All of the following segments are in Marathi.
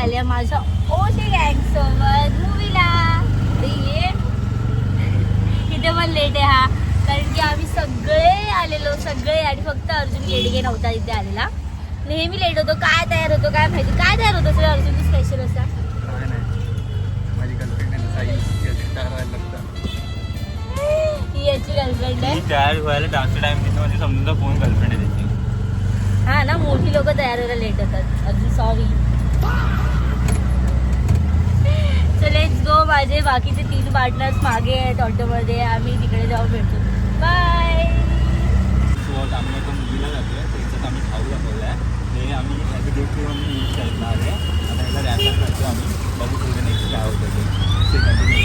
आले माझ्या ओशी गँग सोबत मूवीला. इथे पण लेट आहे हा, कारण की आम्ही सगळे आलेलो सगळे, आणि फक्त अर्जुन येडगे नव्हता इथे आलेला. नेहमी लेट होतो. काय तयार होतो काय माहिती, काय तयार होतो सर अर्जुन स्पेशल असा? माझी गर्लफ्रेंड ही याची गर्लफ्रेंड आहे. तयार व्हायला जास्त टाइम देतो म्हणजे समजून फोन गर्लफ्रेंड आहे त्याची. हा ना, मोठी लोक तयार व्हायला लेट होतात. Arjun sorry. So let's go. माझे बाकीचे 3 पार्टनर्स मागे आहेत ऑटोमध्ये. आम्ही तिकडे जाऊन भेटतो. बाय. आम्ही आता मुलीला जातोय, त्याच्यात आम्ही खाऊ दाखवलं आहे. ते आम्ही ॲज अ गिफ्ट म्हणून यूज करणार आहे. आता ह्याला रॅपर करतो आम्ही. बघू पुढे नेक्स्ट काय होतं ते कंटिन्यू.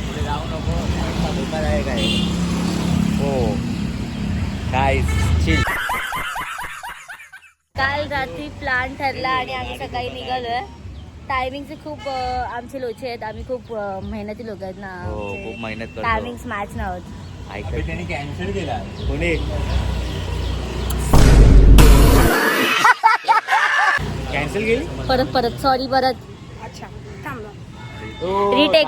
पुढे जाऊ नको, धोका आहे काय? हो काय चिल. काल रात्री प्लॅन ठरला आणि आम्ही सकाळी निघालोय. टायमिंगचे खूप आमचे लोचे आहेत. आम्ही खूप मेहनती लोक आहेत ना. हो, खूप मेहनत करतो. टायमिंग्स मॅच नाही होत. त्यांनी कॅन्सल केला. कोणी कॅन्सल केली? परत सॉरी परत. अच्छा थांबलो. रिटेक.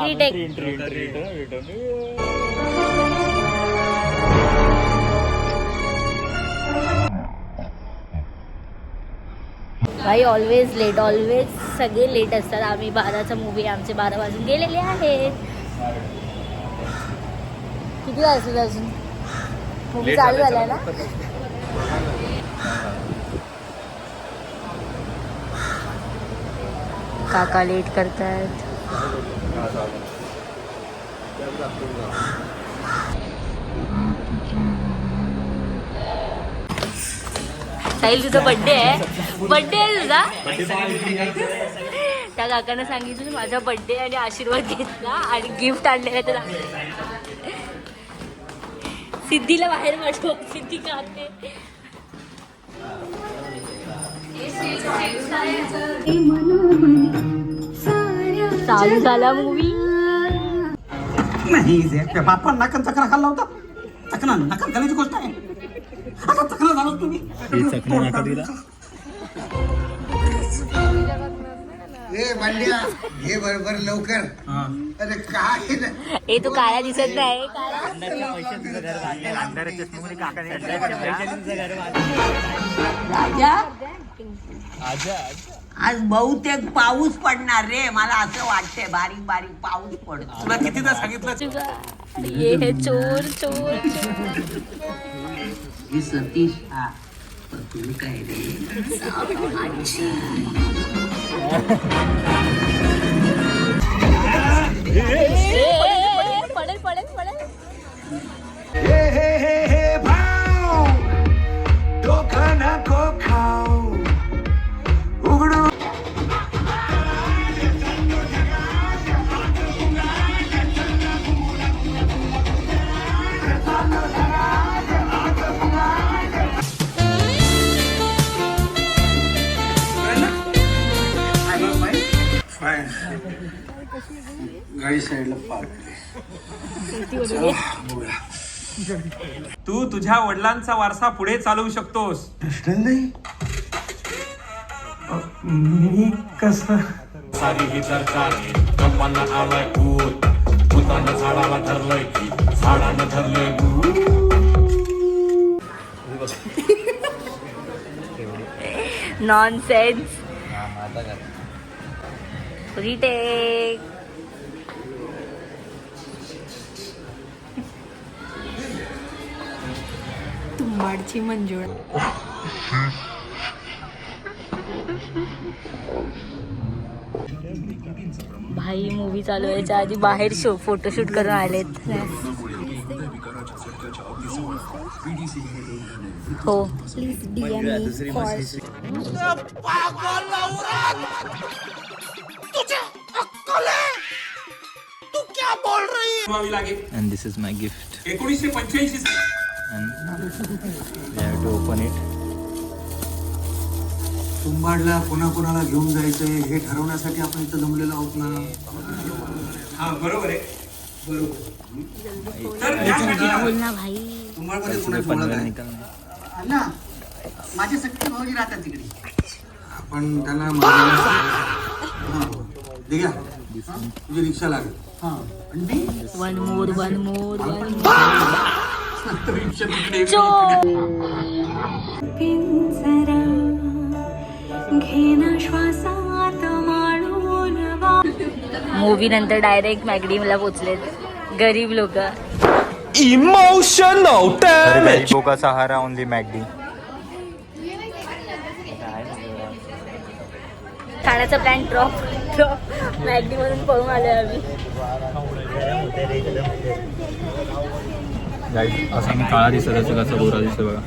भाई ऑलवेज लेट, ऑलवेज सगळे लेट असतात. आम्ही 12चा मूवी, आमचे 12 वाजून गेलेले आहेत. किती वाजले अजून? मूवी चालू झालाय ना. काका लेट करतायत. साहिल तुझा बर्थडे आहे. बर्थडे आहे तुझा. त्या काकांना सांगितलं माझा बर्थडे आणि आशीर्वाद घेतला आणि गिफ्ट आणलेलं तर सिद्धीला बाहेर पाठव. सिद्धी काढते. चालू झाला मूवी. नाही बाप्पा नाकन चक्रा खाल्ला होता. चकना नाकन खाल्ल्याची गोष्ट आहे. आता चकना झालो तुम्ही. हे बरोबर लवकर. अरे काय हे तू काळा दिसत नाही. आज बहुतेक पाऊस पडणार रे, मला असं वाटतंय. बारीक बारीक पाऊस पडतो. तुला कितीदा सांगितलं? ये हे चोर चोर. मी सतीश. हा पण तुम्ही काय रे? पडेल पडेल पडेल. गाडी साईडला पार्क. तू तुझ्या वडिलांचा वारसा पुढे चालवू शकतोस. प्रश्न नाही. मी कसं? सारी ही सरकारी गप्पांना आलाय भूत. भूतानं झाडाला धरलंय की झाडानं धरलंय भूत. नॉनसेन्स. रिटेक. तुंबाडची मंजुळा. भाई मूवी चालू व्हायच्या आधी बाहेर फोटोशूट करून आलेत. हो. Please DM me for. And this is my gift. 1985 And we have to open it. तुंबाडला कोणाकोणाला घेऊन जायचंय हे ठरवण्यासाठी आपण इथं जमलेलो आहोत ना. हा बरोबर आहे. बरोबर. तर यासाठी बोल ना भाई. तुंबाडमध्ये कोणाची ओळख आहे? निकलना. ना माझे सख्खे भाऊजी राहतात तिकडे. पण त्यांना हां दिघ्या तुझी रिक्षा लागेल. हां आणि मी वन मोर रिक्षा तिकडे मूवी नंतर डायरेक्ट मॅगडीला पोचलेत गरीब लोक. Emotional damage. का सहारा ओनली मॅगडी. खाण्याचा प्लॅन ड्रॉप मॅगडी मधून पळून आलोय आम्ही. असा मी काळा दिसत असेल असा गोरा दिसतो बघा.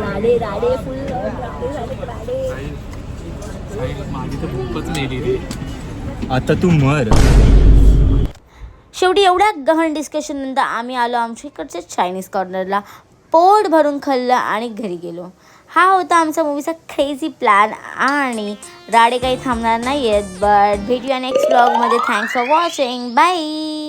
राडे राडे फुल राडे. माझी तर भूकच नेली रे. आता तू मर. शेवटी एवढ्या गहन डिस्कशन नंतर आम्ही आलो आमच्या इकडच्या चायनीज कॉर्नरला. पोट भरून खाल्लं आणि घरी गेलो. हा होता आमचा मूवीचा क्रेझी प्लॅन आणि राडे काही थांबणार नाही आहेत. बट भेटूया नेक्स्ट व्लॉगमध्ये. Thanks for watching. बाय.